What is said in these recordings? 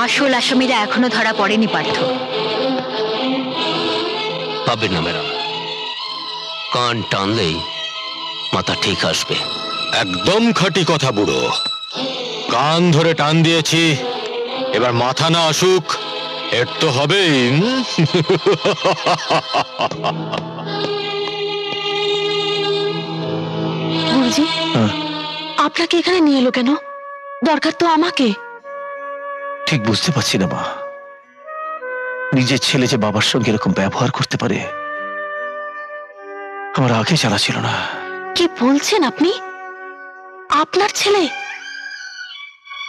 আসল আসামিরা এখনো ধরা পড়েনি পার্থ। পাবে না ম্যাডাম, কান টানলেই মাথা ঠিক আসবে। একদম খাঁটি কথা বুড়ো, কান ধরে টান দিয়েছি, এবার মাথা না আসুক এর তো হবেই। গুরুজি, আপনাকে এখানে নিয়ে এলো কেন? দরকার তো আমাকে। ঠিক বুঝতে পারছি না মা, নিজের ছেলে যে বাবার সঙ্গে এরকম ব্যবহার করতে পারে আমার আগে জানা ছিল না। কি বলছেন আপনি? আপনার ছেলে?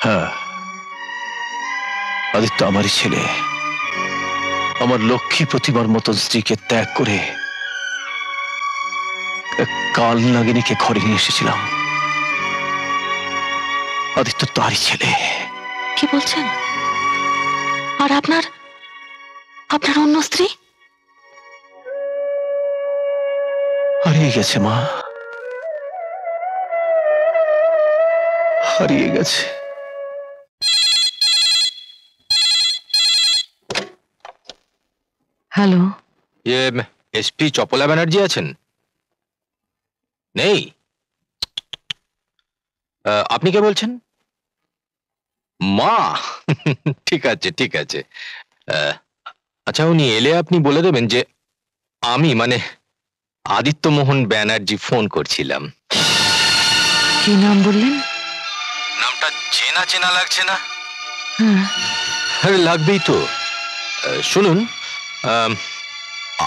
হ্যাঁ, আদিত্য আমারই ছেলে। আমার লক্ষ্মী প্রতিমার মতো স্ত্রীকে ত্যাগ করে কাল নাগিনীকে ঘরে নিয়ে এসেছিলাম। আদিত্য তারই ছেলে। কি বলছেন? আর আপনার অন্য স্ত্রী? হারিয়ে গেছে মা, হারিয়ে গেছে। হ্যালো, এসপি চপলা ব্যানার্জি আছেন? নেই? আপনি কে বলছেন? মা? ঠিক আছে ঠিক আছে। আচ্ছা, উনি এলে আপনি বলে দেবেন যে আমি মানে আদিত্য মোহন ব্যানার্জি ফোন করছিলাম। কি নাম বললেন? নামটা চেনা চেনা লাগছে না? হ্যাঁ। আরে লাগবেই তো। শুনুন,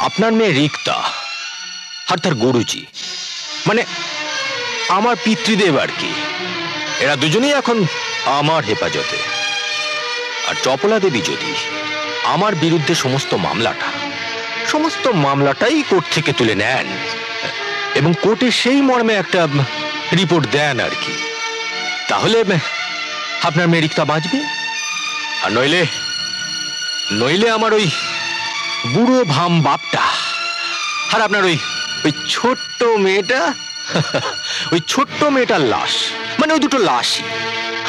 আপনার মেয়ে রিক্তা আর তার গুরুজি, মানে আমার পিতৃদেব আর কি, এরা দুজনেই এখন আমার হেফাজতে। আর চপলা দেবী যদি আমার বিরুদ্ধে সমস্ত মামলাটাই কোর্ট থেকে তুলে নেন এবং কোর্টে সেই মর্মে একটা রিপোর্ট দেন আর কি, তাহলে আপনার মেয়ে রিক্তা বাঁচবে। আর নইলে আমার ওই বুড়ো ভাম বাপটা আর আপনার ওই ছোট্ট মেয়েটা, ওই ছোট্ট মেয়েটার লাশ, মানে ওই দুটো লাশই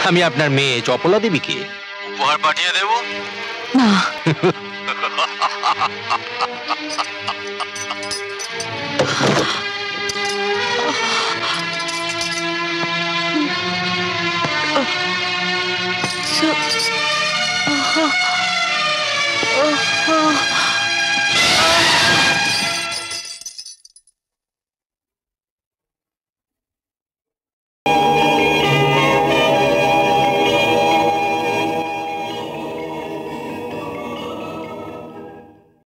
আমি আপনার মেয়ে চপলা দেবীকে উপহার পাঠিয়ে দেব। না,